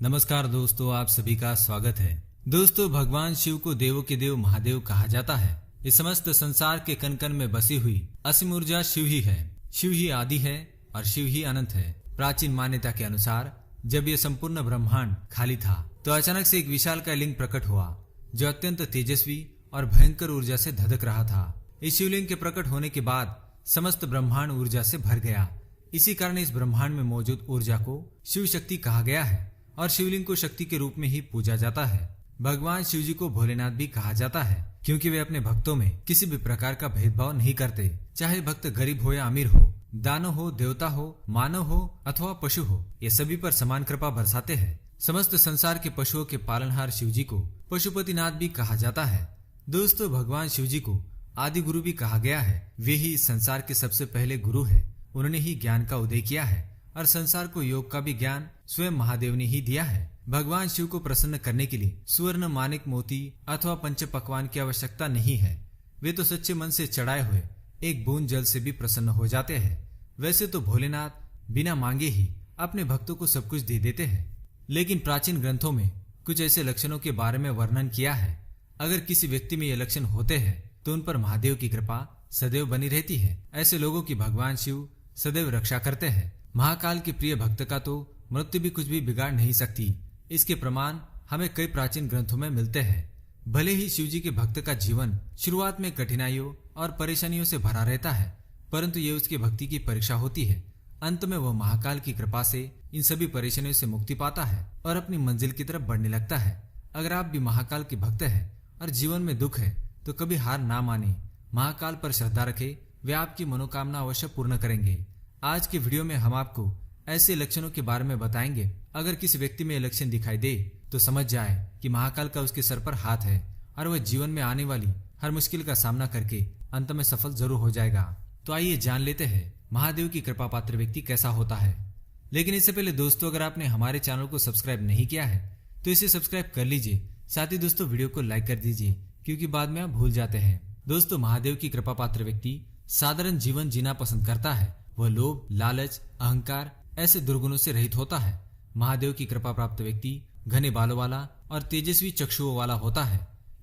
नमस्कार दोस्तों, आप सभी का स्वागत है। दोस्तों, भगवान शिव को देवों के देव महादेव कहा जाता है। इस समस्त संसार के कण कण में बसी हुई असीम ऊर्जा शिव ही है। शिव ही आदि है और शिव ही अनंत है। प्राचीन मान्यता के अनुसार जब यह संपूर्ण ब्रह्मांड खाली था तो अचानक से एक विशाल का लिंग प्रकट हुआ जो अत्यंत तेजस्वी और भयंकर ऊर्जा से धधक रहा था। इस शिवलिंग के प्रकट होने के बाद समस्त ब्रह्मांड ऊर्जा से भर गया। इसी कारण इस ब्रह्मांड में मौजूद ऊर्जा को शिव शक्ति कहा गया है और शिवलिंग को शक्ति के रूप में ही पूजा जाता है। भगवान शिव जी को भोलेनाथ भी कहा जाता है क्योंकि वे अपने भक्तों में किसी भी प्रकार का भेदभाव नहीं करते। चाहे भक्त गरीब हो या अमीर हो, दानव हो, देवता हो, मानव हो अथवा पशु हो, ये सभी पर समान कृपा बरसाते हैं। समस्त संसार के पशुओं के पालनहार शिव जी को पशुपतिनाथ भी कहा जाता है। दोस्तों, भगवान शिव जी को आदि गुरु भी कहा गया है। वे ही इस संसार के सबसे पहले गुरु है। उन्होंने ही ज्ञान का उदय किया है और संसार को योग का भी ज्ञान स्वयं महादेव ने ही दिया है। भगवान शिव को प्रसन्न करने के लिए सुवर्ण, मानिक, मोती अथवा पंच पकवान की आवश्यकता नहीं है। वे तो सच्चे मन से चढ़ाए हुए एक बूंद जल से भी प्रसन्न हो जाते हैं। वैसे तो भोलेनाथ बिना मांगे ही अपने भक्तों को सब कुछ दे देते हैं, लेकिन प्राचीन ग्रंथों में कुछ ऐसे लक्षणों के बारे में वर्णन किया है। अगर किसी व्यक्ति में ये लक्षण होते हैं तो उन पर महादेव की कृपा सदैव बनी रहती है। ऐसे लोगों की भगवान शिव सदैव रक्षा करते हैं। महाकाल के प्रिय भक्त का तो मृत्यु भी कुछ भी बिगाड़ नहीं सकती। इसके प्रमाण हमें कई प्राचीन ग्रंथों में मिलते हैं। भले ही शिव जी के भक्त का जीवन शुरुआत में कठिनाइयों और परेशानियों से भरा रहता है, परंतु ये उसकी भक्ति की परीक्षा होती है। अंत में वह महाकाल की कृपा से इन सभी परेशानियों से मुक्ति पाता है और अपनी मंजिल की तरफ बढ़ने लगता है। अगर आप भी महाकाल के भक्त हैं और जीवन में दुख है तो कभी हार ना माने, महाकाल पर श्रद्धा रखे, वे आपकी मनोकामना अवश्य पूर्ण करेंगे। आज के वीडियो में हम आपको ऐसे लक्षणों के बारे में बताएंगे। अगर किसी व्यक्ति में ये लक्षण दिखाई दे तो समझ जाए कि महाकाल का उसके सर पर हाथ है और वह जीवन में आने वाली हर मुश्किल का सामना करके अंत में सफल जरूर हो जाएगा। तो आइए जान लेते हैं महादेव की कृपा पात्र व्यक्ति कैसा होता है। लेकिन इससे पहले दोस्तों, अगर आपने हमारे चैनल को सब्सक्राइब नहीं किया है तो इसे सब्सक्राइब कर लीजिए। साथ ही दोस्तों, वीडियो को लाइक कर दीजिए क्योंकि बाद में आप भूल जाते हैं। दोस्तों, महादेव की कृपा पात्र व्यक्ति साधारण जीवन जीना पसंद करता है। वह लोभ, लालच, अहंकार ऐसे दुर्गुणों से रहित होता है। महादेव की कृपा प्राप्त व्यक्ति घने बालों वाला और तेजस्वी चक्षुओं वाला होता है।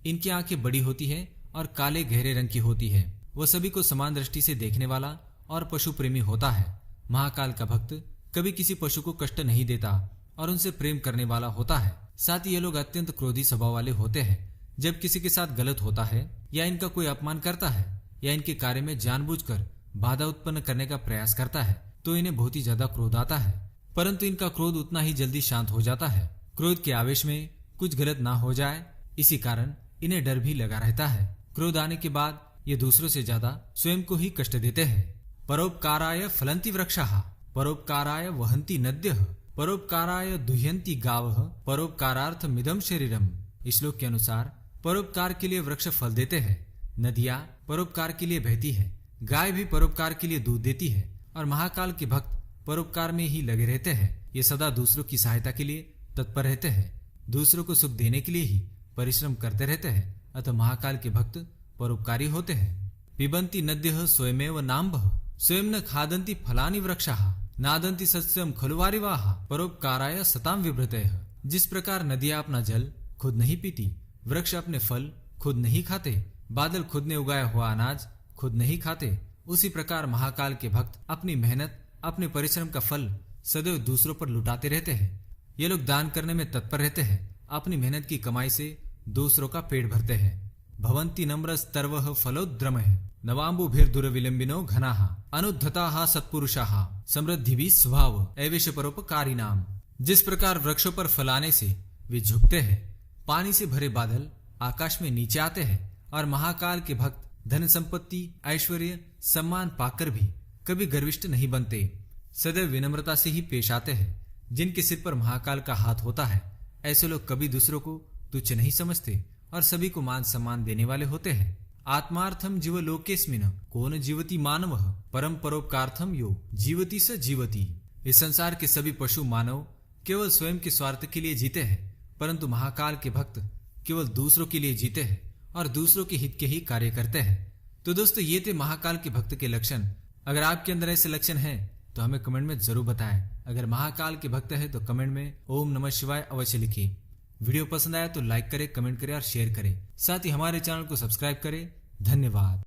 इनकी आंखें बड़ी होती है और काले गहरे रंग की होती है। वह सभी को समान दृष्टि से देखने वाला और पशु प्रेमी होता है। महाकाल का भक्त कभी किसी पशु को कष्ट नहीं देता और उनसे प्रेम करने वाला होता है। साथ ही ये लोग अत्यंत क्रोधी स्वभाव वाले होते हैं। जब किसी के साथ गलत होता है या इनका कोई अपमान करता है या इनके कार्य में जानबूझकर बाधा उत्पन्न करने का प्रयास करता है तो इन्हें बहुत ही ज्यादा क्रोध आता है, परंतु इनका क्रोध उतना ही जल्दी शांत हो जाता है। क्रोध के आवेश में कुछ गलत ना हो जाए, इसी कारण इन्हें डर भी लगा रहता है। क्रोध आने के बाद ये दूसरों से ज्यादा स्वयं को ही कष्ट देते हैं। परोपकाराय फलन्ति वृक्षाः, परोपकाराय वहन्ति नद्यः, परोपकाराय दुह्यन्ति गावः, परोपकारार्थमिदं शरीरम्। इस श्लोक के अनुसार परोपकार के लिए वृक्ष फल देते हैं, नदियां परोपकार के लिए बहती है, गाय भी परोपकार के लिए दूध देती है और महाकाल के भक्त परोपकार में ही लगे रहते हैं। ये सदा दूसरों की सहायता के लिए तत्पर रहते हैं, दूसरों को सुख देने के लिए ही परिश्रम करते रहते हैं। अतः महाकाल के भक्त परोपकारी होते हैं। पिबन्ति नद्यः स्वयमेव नाम्भः, स्वयं न खादन्ति फलानि वृक्षाः, नादन्ति सस्यं खलु वारिवाः, परोपकाराय सतां विभ्रतयः। जिस प्रकार नदियां अपना जल खुद नहीं पीती, वृक्ष अपने फल खुद नहीं खाते, बादल खुद ने उगाया हुआ अनाज खुद नहीं खाते, उसी प्रकार महाकाल के भक्त अपनी मेहनत, अपने परिश्रम का फल सदैव दूसरों पर लुटाते रहते हैं। ये लोग दान करने में तत्पर रहते हैं। अपनी मेहनत की कमाई से दूसरों का पेट भरते हैं। भवन्ति नम्रस्तर्वः फलोद्रमः, नवाम्बुभिर्दुरविलम्बिनो घनाः, अनुद्धताः सत्पुरुषाः, समृद्धिभिः स्वभाव एवेश परोपकारिणाम्। जिस प्रकार वृक्षों पर फल आने से वे झुकते हैं, पानी से भरे बादल आकाश में नीचे आते हैं और महाकाल के भक्त धन संपत्ति, ऐश्वर्य, सम्मान पाकर भी कभी गर्विष्ठ नहीं बनते, सदैव विनम्रता से ही पेश आते हैं। जिनके सिर पर महाकाल का हाथ होता है ऐसे लोग कभी दूसरों को तुच्छ नहीं समझते और सभी को मान सम्मान देने वाले होते हैं। आत्मार्थम जीव लोकेस्मिन् कौन जीवति मानवः, परम परोपकार्थम यो जीवति स जीवति। इस संसार के सभी पशु मानव केवल स्वयं के स्वार्थ के लिए जीते हैं, परंतु महाकाल के भक्त केवल दूसरों के लिए जीते हैं और दूसरों के हित के ही कार्य करते हैं। तो दोस्तों, ये थे महाकाल के भक्त के लक्षण। अगर आपके अंदर ऐसे लक्षण हैं तो हमें कमेंट में जरूर बताएं। अगर महाकाल के भक्त है तो कमेंट में ओम नमः शिवाय अवश्य लिखिए। वीडियो पसंद आया तो लाइक करें, कमेंट करें और शेयर करें। साथ ही हमारे चैनल को सब्सक्राइब करें। धन्यवाद।